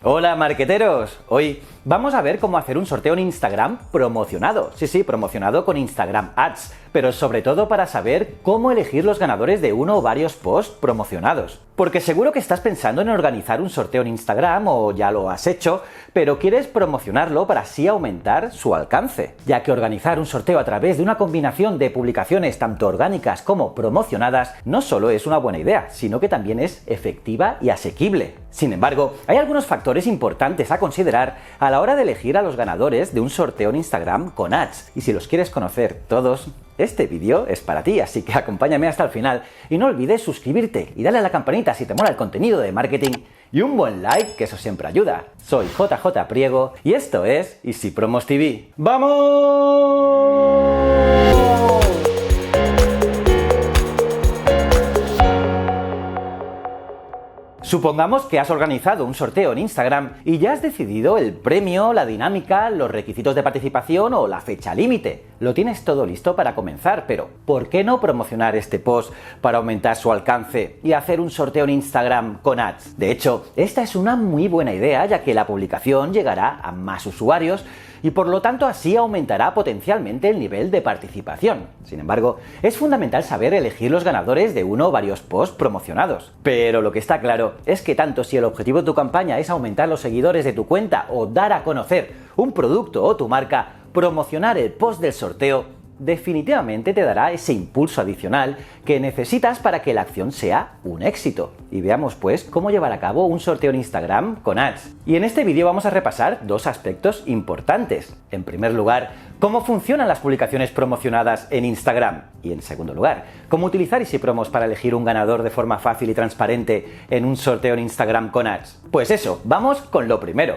Hola marqueteros, hoy vamos a ver cómo hacer un sorteo en Instagram promocionado. Sí, promocionado con Instagram Ads, pero sobre todo para saber cómo elegir los ganadores de uno o varios posts promocionados. Porque seguro que estás pensando en organizar un sorteo en Instagram o ya lo has hecho, pero quieres promocionarlo para así aumentar su alcance. Ya que organizar un sorteo a través de una combinación de publicaciones tanto orgánicas como promocionadas no solo es una buena idea, sino que también es efectiva y asequible. Sin embargo, hay algunos factores importantes a considerar a la hora de elegir a los ganadores de un sorteo en Instagram con Ads. Y si los quieres conocer todos, este vídeo es para ti, así que acompáñame hasta el final y no olvides suscribirte y darle a la campanita si te mola el contenido de marketing y un buen like, que eso siempre ayuda. Soy JJ Priego y esto es Easy Promos TV. ¡Vamos! Supongamos que has organizado un sorteo en Instagram y ya has decidido el premio, la dinámica, los requisitos de participación o la fecha límite. Lo tienes todo listo para comenzar, pero ¿por qué no promocionar este post para aumentar su alcance y hacer un sorteo en Instagram con Ads? De hecho, esta es una muy buena idea, ya que la publicación llegará a más usuarios y por lo tanto así aumentará potencialmente el nivel de participación. Sin embargo, es fundamental saber elegir los ganadores de uno o varios posts promocionados. Pero lo que está claro es que tanto si el objetivo de tu campaña es aumentar los seguidores de tu cuenta o dar a conocer un producto o tu marca, promocionar el post del sorteo definitivamente te dará ese impulso adicional que necesitas para que la acción sea un éxito. Y veamos pues cómo llevar a cabo un sorteo en Instagram con Ads. Y en este vídeo vamos a repasar dos aspectos importantes. En primer lugar, cómo funcionan las publicaciones promocionadas en Instagram. Y en segundo lugar, cómo utilizar Easy Promos para elegir un ganador de forma fácil y transparente en un sorteo en Instagram con Ads. Pues eso, vamos con lo primero.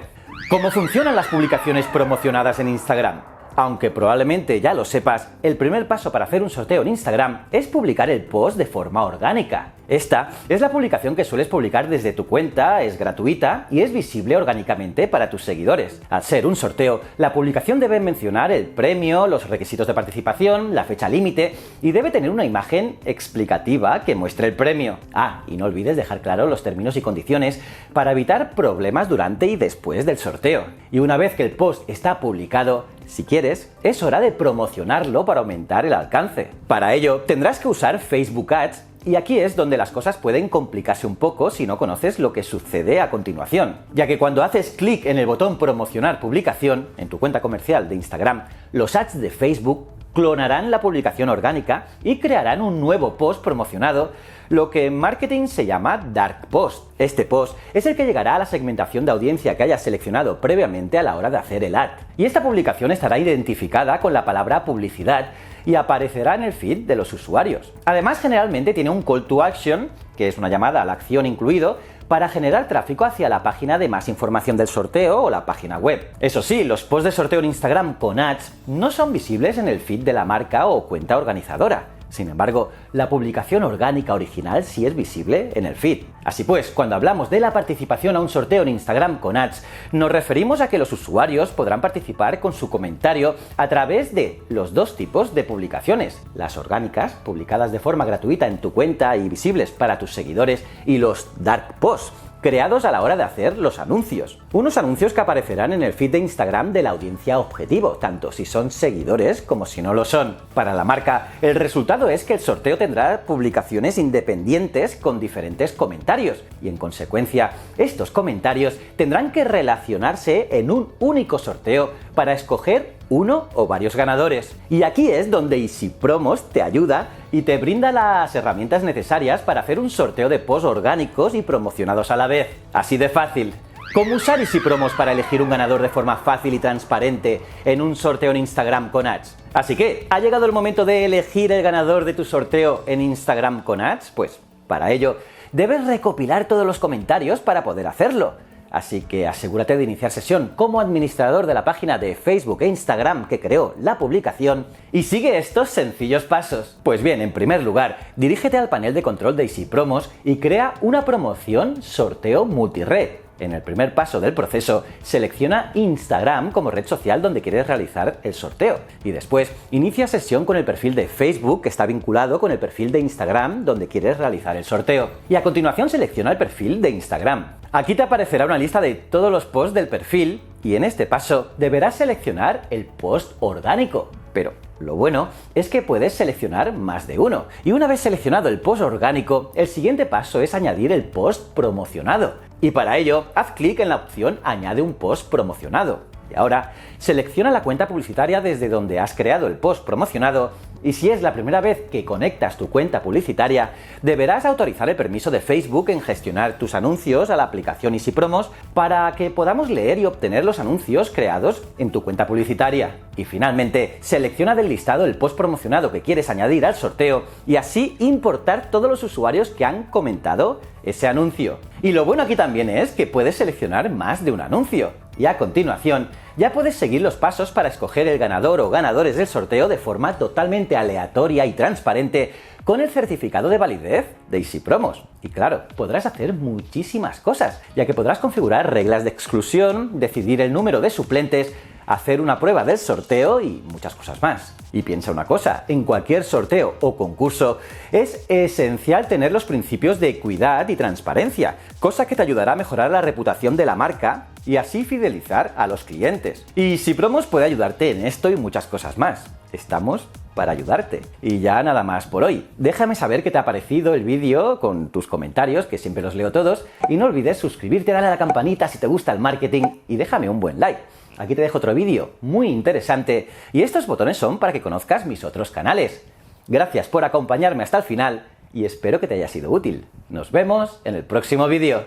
¿Cómo funcionan las publicaciones promocionadas en Instagram? Aunque probablemente ya lo sepas, el primer paso para hacer un sorteo en Instagram es publicar el post de forma orgánica. Esta es la publicación que sueles publicar desde tu cuenta, es gratuita y es visible orgánicamente para tus seguidores. Al ser un sorteo, la publicación debe mencionar el premio, los requisitos de participación, la fecha límite y debe tener una imagen explicativa que muestre el premio. Y no olvides dejar claro los términos y condiciones para evitar problemas durante y después del sorteo. Y una vez que el post está publicado, si quieres, es hora de promocionarlo para aumentar el alcance. Para ello, tendrás que usar Facebook Ads y aquí es donde las cosas pueden complicarse un poco si no conoces lo que sucede a continuación, ya que cuando haces clic en el botón promocionar publicación en tu cuenta comercial de Instagram, los ads de Facebook clonarán la publicación orgánica y crearán un nuevo post promocionado, lo que en marketing se llama Dark Post. Este post es el que llegará a la segmentación de audiencia que hayas seleccionado previamente a la hora de hacer el ad. Y esta publicación estará identificada con la palabra publicidad y aparecerá en el feed de los usuarios. Además, generalmente tiene un call to action, que es una llamada a la acción incluido, para generar tráfico hacia la página de más información del sorteo o la página web. Eso sí, los posts de sorteo en Instagram con Ads no son visibles en el feed de la marca o cuenta organizadora. Sin embargo, la publicación orgánica original sí es visible en el feed. Así pues, cuando hablamos de la participación a un sorteo en Instagram con Ads, nos referimos a que los usuarios podrán participar con su comentario a través de los dos tipos de publicaciones: las orgánicas, publicadas de forma gratuita en tu cuenta y visibles para tus seguidores, y los dark posts, creados a la hora de hacer los anuncios. Unos anuncios que aparecerán en el feed de Instagram de la audiencia objetivo, tanto si son seguidores como si no lo son. Para la marca, el resultado es que el sorteo tendrá publicaciones independientes con diferentes comentarios y en consecuencia, estos comentarios tendrán que relacionarse en un único sorteo para escoger uno o varios ganadores. Y aquí es donde Easy Promos te ayuda y te brinda las herramientas necesarias para hacer un sorteo de posts orgánicos y promocionados a la vez. Así de fácil. ¿Cómo usar Easy Promos para elegir un ganador de forma fácil y transparente en un sorteo en Instagram con Ads? Así que, ¿ha llegado el momento de elegir el ganador de tu sorteo en Instagram con Ads? Pues, para ello, debes recopilar todos los comentarios para poder hacerlo. Así que asegúrate de iniciar sesión como administrador de la página de Facebook e Instagram que creó la publicación y sigue estos sencillos pasos. Pues bien, en primer lugar, dirígete al panel de control de Easy Promos y crea una promoción sorteo multired. En el primer paso del proceso, selecciona Instagram como red social donde quieres realizar el sorteo y después inicia sesión con el perfil de Facebook que está vinculado con el perfil de Instagram donde quieres realizar el sorteo. Y a continuación selecciona el perfil de Instagram. Aquí te aparecerá una lista de todos los posts del perfil y en este paso deberás seleccionar el post orgánico. Pero lo bueno es que puedes seleccionar más de uno. Y una vez seleccionado el post orgánico, el siguiente paso es añadir el post promocionado. Y para ello, haz clic en la opción Añade un post promocionado. Y ahora, selecciona la cuenta publicitaria desde donde has creado el post promocionado y si es la primera vez que conectas tu cuenta publicitaria, deberás autorizar el permiso de Facebook en gestionar tus anuncios a la aplicación Easy Promos para que podamos leer y obtener los anuncios creados en tu cuenta publicitaria. Y finalmente, selecciona del listado el post promocionado que quieres añadir al sorteo y así importar todos los usuarios que han comentado ese anuncio. Y lo bueno aquí también es que puedes seleccionar más de un anuncio. Y a continuación, ya puedes seguir los pasos para escoger el ganador o ganadores del sorteo de forma totalmente aleatoria y transparente con el certificado de validez de Easy Promos. Y claro, podrás hacer muchísimas cosas, ya que podrás configurar reglas de exclusión, decidir el número de suplentes, hacer una prueba del sorteo y muchas cosas más. Y piensa una cosa, en cualquier sorteo o concurso es esencial tener los principios de equidad y transparencia, cosa que te ayudará a mejorar la reputación de la marca y así fidelizar a los clientes. Y Easy Promos puede ayudarte en esto y muchas cosas más. Estamos para ayudarte. Y ya nada más por hoy. Déjame saber qué te ha parecido el vídeo con tus comentarios, que siempre los leo todos, y no olvides suscribirte, darle a la campanita si te gusta el marketing y déjame un buen like. Aquí te dejo otro vídeo muy interesante y estos botones son para que conozcas mis otros canales. Gracias por acompañarme hasta el final y espero que te haya sido útil. Nos vemos en el próximo vídeo.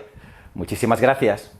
Muchísimas gracias.